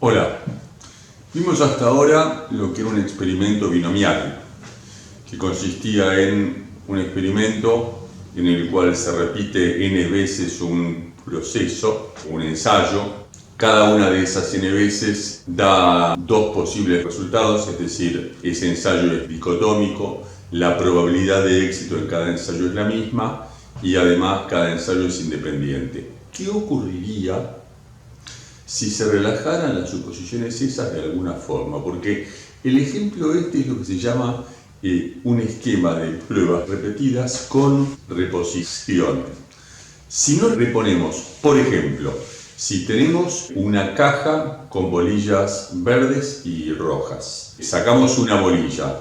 Hola, vimos hasta ahora lo que era un experimento binomial, que consistía en un experimento en el cual se repite n veces un proceso, un ensayo. Cada una de esas n veces da dos posibles resultados, es decir, ese ensayo es dicotómico, la probabilidad de éxito en cada ensayo es la misma y además cada ensayo es independiente. ¿Qué ocurriría si se relajaran las suposiciones esas de alguna forma? Porque el ejemplo este es lo que se llama un esquema de pruebas repetidas con reposición. Si no reponemos, por ejemplo, si tenemos una caja con bolillas verdes y rojas, sacamos una bolilla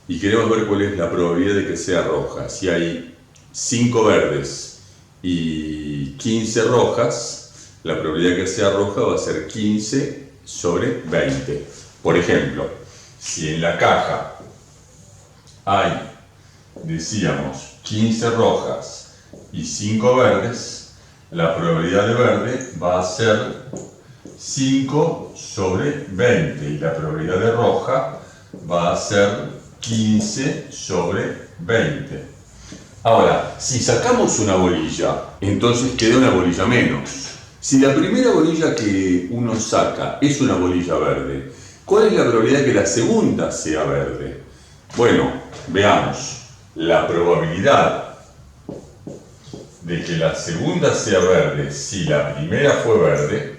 y queremos ver cuál es la probabilidad de que sea roja. Si hay 5 verdes y 15 rojas, la probabilidad de que sea roja va a ser 15 sobre 20. Por ejemplo, si en la caja hay, decíamos, 15 rojas y 5 verdes, la probabilidad de verde va a ser 5 sobre 20 y la probabilidad de roja va a ser 15 sobre 20. Ahora, si sacamos una bolilla, entonces queda una bolilla menos. Si la primera bolilla que uno saca es una bolilla verde, ¿cuál es la probabilidad de que la segunda sea verde? Bueno, veamos. La probabilidad de que la segunda sea verde si la primera fue verde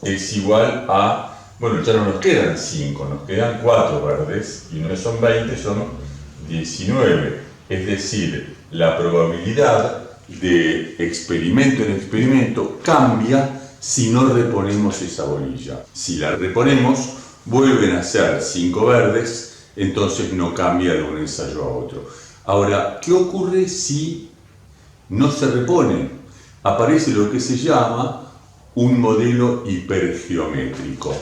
es igual a, bueno, ya no nos quedan 5, nos quedan 4 verdes y no son 20, son 19. Es decir, la probabilidad de experimento en experimento cambia si no reponemos esa bolilla. Si la reponemos, vuelven a ser 5 verdes, entonces no cambia de un ensayo a otro. Ahora, ¿qué ocurre si no se repone? Aparece lo que se llama un modelo hipergeométrico.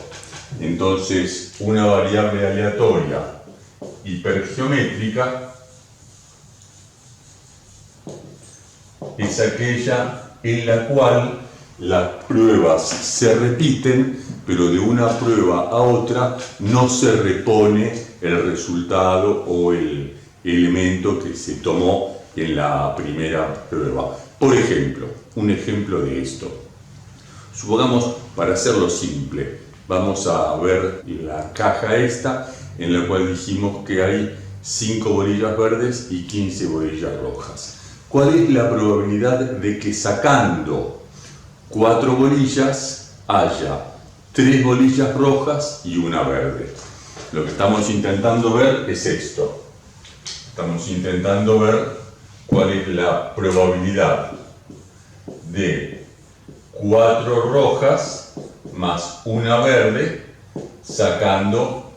Entonces, una variable aleatoria hipergeométrica es aquella en la cual las pruebas se repiten, pero de una prueba a otra no se repone el resultado o el elemento que se tomó en la primera prueba. Por ejemplo, un ejemplo de esto. Supongamos, para hacerlo simple, vamos a ver la caja esta en la cual dijimos que hay 5 bolillas verdes y 15 bolillas rojas. ¿Cuál es la probabilidad de que sacando 4 bolillas haya 3 bolillas rojas y una verde? Lo que estamos intentando ver es esto. Estamos intentando ver cuál es la probabilidad de 4 rojas más una verde sacando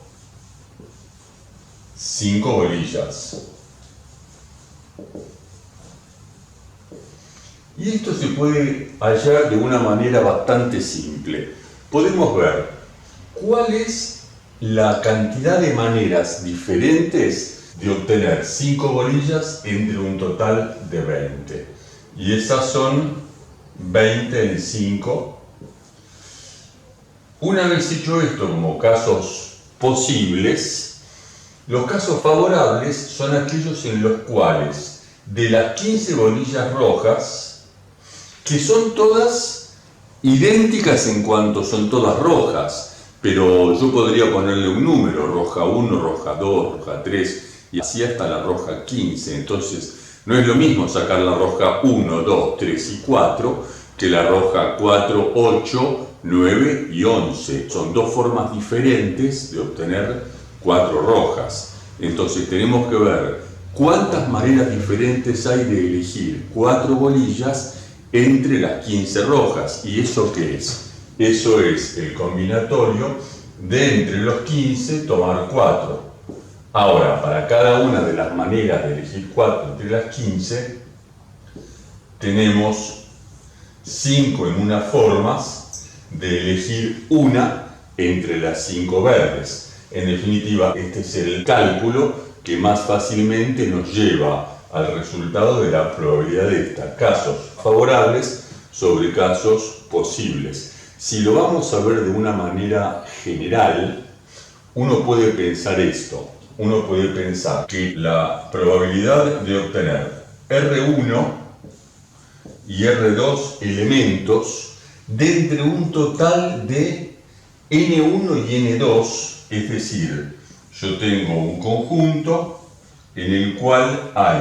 5 bolillas. Y esto se puede hallar de una manera bastante simple. Podemos ver cuál es la cantidad de maneras diferentes de obtener 5 bolillas entre un total de 20. Y esas son 20 en 5. Una vez hecho esto como casos posibles, los casos favorables son aquellos en los cuales de las 15 bolillas rojas, que son todas idénticas en cuanto son todas rojas, pero yo podría ponerle un número, roja 1, roja 2, roja 3, y así hasta la roja 15. Entonces, no es lo mismo sacar la roja 1, 2, 3 y 4 que la roja 4, 8, 9 y 11. Son dos formas diferentes de obtener 4 rojas. Entonces, tenemos que ver cuántas maneras diferentes hay de elegir 4 bolillas entre las 15 rojas. ¿Y eso qué es? Eso es el combinatorio de entre los 15 tomar 4. Ahora, para cada una de las maneras de elegir 4 entre las 15, tenemos 5 en unas formas de elegir una entre las 5 verdes. En definitiva, este es el cálculo que más fácilmente nos lleva al resultado de la probabilidad de estos casos favorables sobre casos posibles. Si lo vamos a ver de una manera general, uno puede pensar esto. Uno puede pensar que la probabilidad de obtener R1 y R2 elementos de entre un total de N1 y N2, es decir, yo tengo un conjunto en el cual hay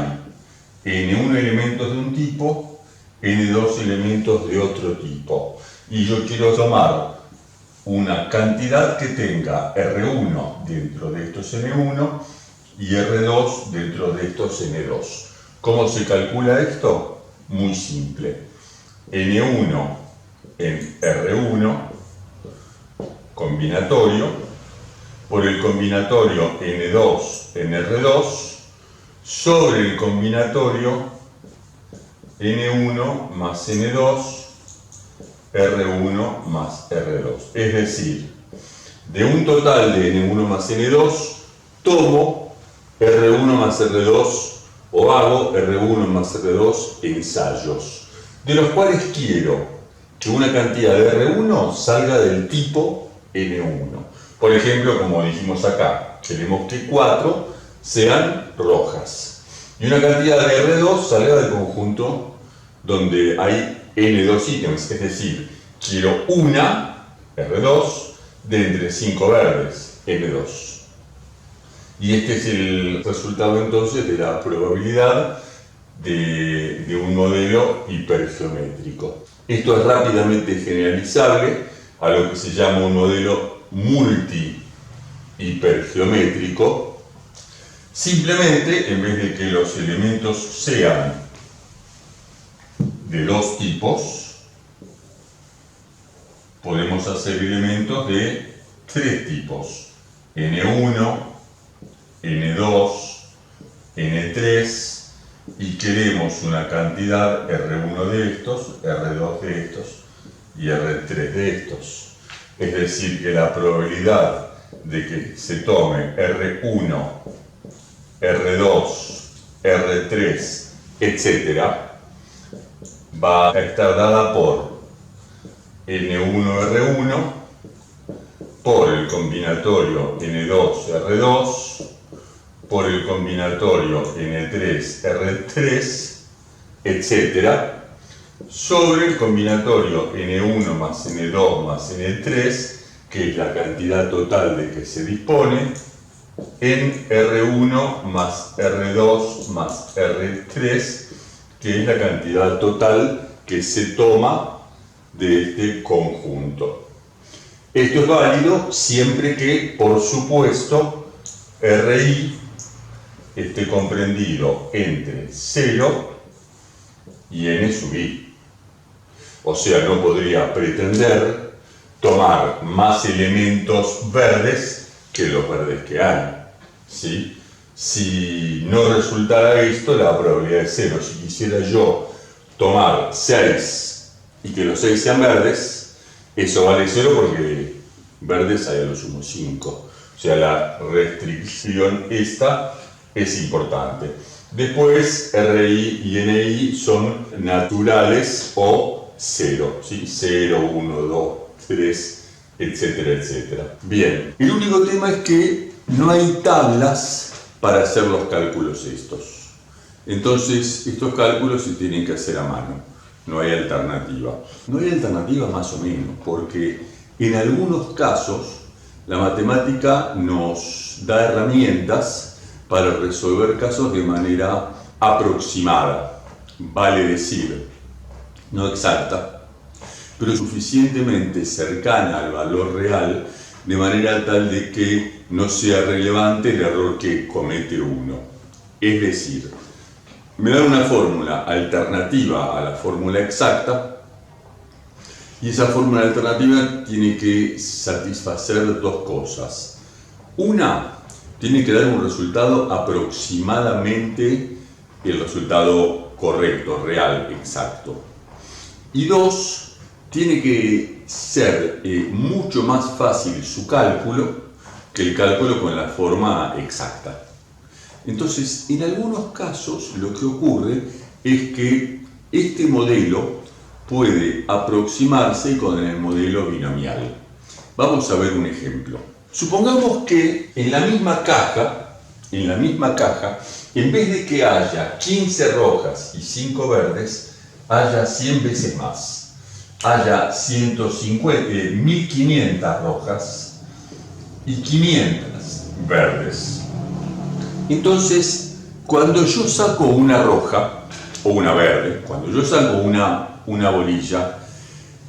N1 elementos de un tipo, N2 elementos de otro tipo. Y yo quiero tomar una cantidad que tenga R1 dentro de estos N1 y R2 dentro de estos N2. ¿Cómo se calcula esto? Muy simple. N1 en R1, combinatorio, por el combinatorio N2 en R2, sobre el combinatorio N1 más N2, R1 más R2. Es decir, de un total de N1 más N2, tomo R1 más R2 o hago R1 más R2 ensayos, de los cuales quiero que una cantidad de R1 salga del tipo N1. Por ejemplo, como dijimos acá, queremos que 4 sean rojas. Y una cantidad de R2 salga del conjunto donde hay N2 ítems, es decir, quiero una R2 de entre 5 verdes, N2. Y este es el resultado entonces de la probabilidad de un modelo hipergeométrico. Esto es rápidamente generalizable a lo que se llama un modelo multi-hipergeométrico. Simplemente, en vez de que los elementos sean de dos tipos, podemos hacer elementos de tres tipos: N1, N2, N3, y queremos una cantidad R1 de estos, R2 de estos y R3 de estos. Es decir, que la probabilidad de que se tome R1, R2, R3, etc., va a estar dada por N1R1, por el combinatorio N2R2, por el combinatorio N3R3, etc., sobre el combinatorio N1 más N2 más N3, que es la cantidad total de que se dispone, en R1 más R2 más R3, que es la cantidad total que se toma de este conjunto. Esto es válido siempre que, por supuesto, Ri esté comprendido entre 0 y n sub i. O sea, no podría pretender tomar más elementos verdes que los verdes que hay, ¿sí? Si no resultara esto, la probabilidad es 0. Si quisiera yo tomar 6 y que los 6 sean verdes, eso vale 0 porque verdes hay a lo sumo 5. O sea, la restricción esta es importante. Después, RI y NI son naturales o 0, ¿sí? 0, 1, 2, 3, etcétera, etcétera. Bien, el único tema es que no hay tablas para hacer los cálculos estos. Entonces, estos cálculos se tienen que hacer a mano. No hay alternativa. No hay alternativa más o menos, porque en algunos casos la matemática nos da herramientas para resolver casos de manera aproximada, vale decir, no exacta, pero suficientemente cercana al valor real, de manera tal de que no sea relevante el error que comete uno. Es decir, me dan una fórmula alternativa a la fórmula exacta, y esa fórmula alternativa tiene que satisfacer dos cosas. Una, tiene que dar un resultado aproximadamente el resultado correcto, real, exacto. Y dos, tiene que ser mucho más fácil su cálculo que el cálculo con la forma exacta. Entonces, en algunos casos lo que ocurre es que este modelo puede aproximarse con el modelo binomial. Vamos a ver un ejemplo. Supongamos que en la misma caja, en vez de que haya 15 rojas y 5 verdes, haya 100 veces más. Haya 1500 rojas y 500 verdes. Entonces, cuando yo saco una roja o una verde, cuando yo saco una bolilla,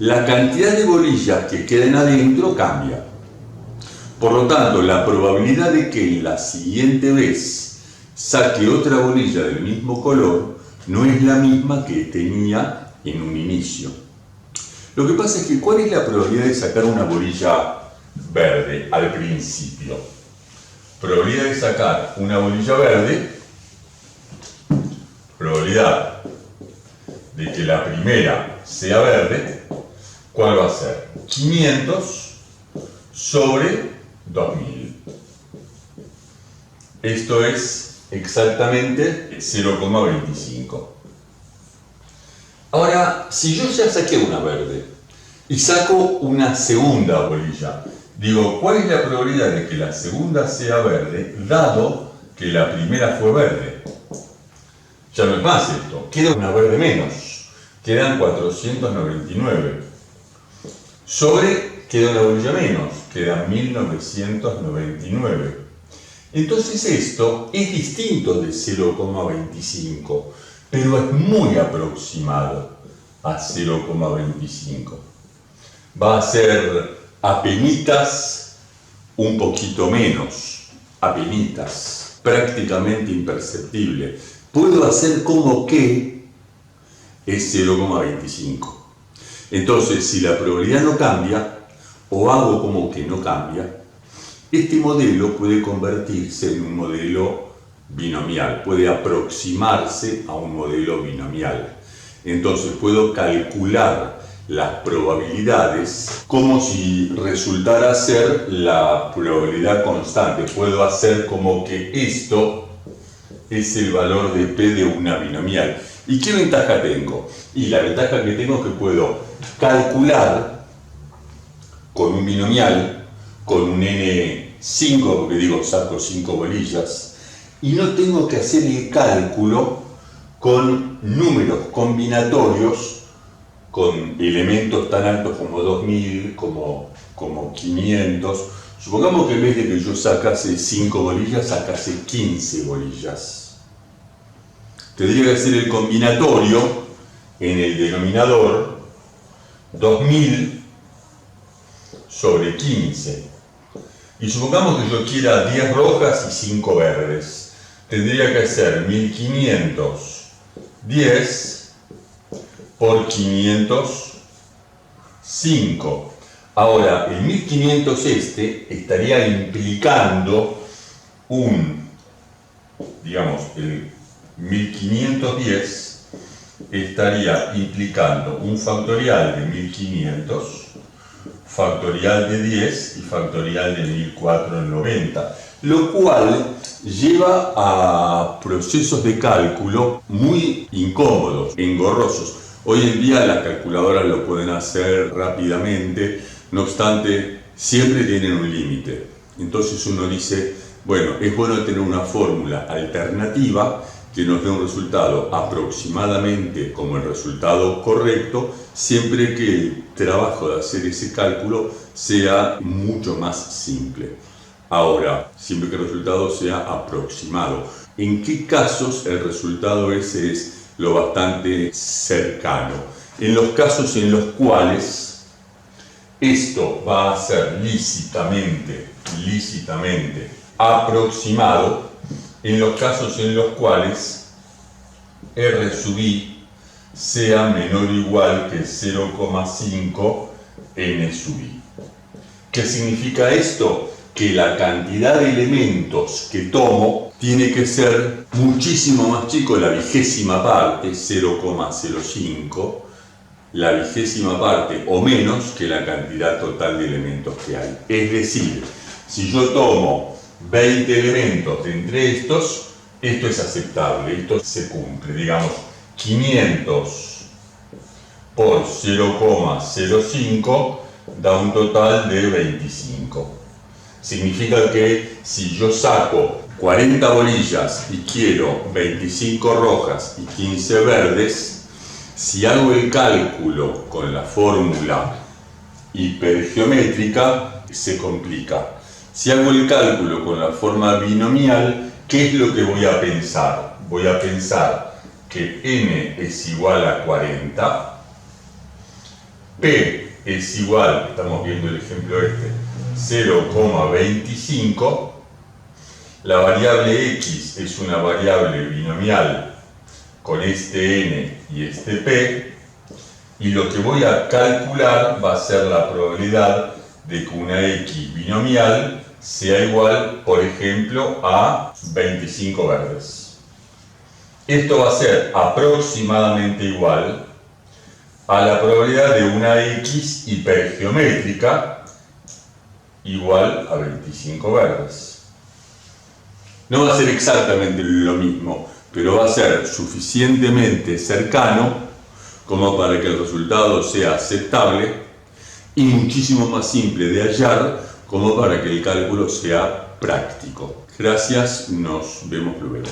la cantidad de bolillas que queden adentro cambia. Por lo tanto, la probabilidad de que la siguiente vez saque otra bolilla del mismo color no es la misma que tenía en un inicio. Lo que pasa es que, ¿cuál es la probabilidad de sacar una bolilla verde al principio? Probabilidad de sacar una bolilla verde, probabilidad de que la primera sea verde, ¿cuál va a ser? 500 sobre 2000. Esto es exactamente 0,25. Ahora, si yo ya saqué una verde y saco una segunda bolilla, digo, ¿cuál es la probabilidad de que la segunda sea verde, dado que la primera fue verde? Ya no es más esto, queda una verde menos, quedan 499. Sobre, queda una bolilla menos, quedan 1999. Entonces esto es distinto de 0,25, pero es muy aproximado a 0,25. Va a ser apenitas un poquito menos, apenitas, prácticamente imperceptible. Puedo hacer como que es 0,25. Entonces, si la probabilidad no cambia, o hago como que no cambia, este modelo puede convertirse en un modelo binomial, puede aproximarse a un modelo binomial. Entonces puedo calcular las probabilidades como si resultara ser la probabilidad constante. Puedo hacer como que esto es el valor de P de una binomial. ¿Y qué ventaja tengo? Y la ventaja que tengo es que puedo calcular con un binomial, con un N5, porque digo saco 5 bolillas, y no tengo que hacer el cálculo con números combinatorios, con elementos tan altos como 2000, como 500. Supongamos que en vez de que yo sacase 5 bolillas, sacase 15 bolillas. Tendría que hacer el combinatorio en el denominador 2000 sobre 15. Y supongamos que yo quiera 10 rojas y 5 verdes. Tendría que hacer 1510 por 505. Ahora, el 1500 estaría implicando el 1510 estaría implicando un factorial de 1500, factorial de 10 y factorial de 1490, lo cual lleva a procesos de cálculo muy incómodos, engorrosos. Hoy en día las calculadoras lo pueden hacer rápidamente, no obstante, siempre tienen un límite. Entonces uno dice, bueno, es bueno tener una fórmula alternativa que nos dé un resultado aproximadamente como el resultado correcto, siempre que el trabajo de hacer ese cálculo sea mucho más simple. Ahora, siempre que el resultado sea aproximado. ¿En qué casos el resultado ese es lo bastante cercano? En los casos en los cuales esto va a ser lícitamente aproximado, en los casos en los cuales R sub i sea menor o igual que 0,5 n sub i. ¿Qué significa esto? Que la cantidad de elementos que tomo tiene que ser muchísimo más chico, la vigésima parte, 0,05, la vigésima parte o menos que la cantidad total de elementos que hay. Es decir, si yo tomo 20 elementos de entre estos, esto es aceptable, esto se cumple. Digamos, 500 por 0,05 da un total de 25. Significa que si yo saco 40 bolillas y quiero 25 rojas y 15 verdes, si hago el cálculo con la fórmula hipergeométrica, se complica. Si hago el cálculo con la forma binomial, ¿qué es lo que voy a pensar? Voy a pensar que n es igual a 40, p es igual, estamos viendo el ejemplo 0,25, la variable x es una variable binomial con este n y este p, y lo que voy a calcular va a ser la probabilidad de que una x binomial sea igual, por ejemplo, a 25 verdes. Esto va a ser aproximadamente igual a la probabilidad de una x hipergeométrica igual a 25 verdes. No va a ser exactamente lo mismo, pero va a ser suficientemente cercano como para que el resultado sea aceptable y muchísimo más simple de hallar como para que el cálculo sea práctico. Gracias, nos vemos luego.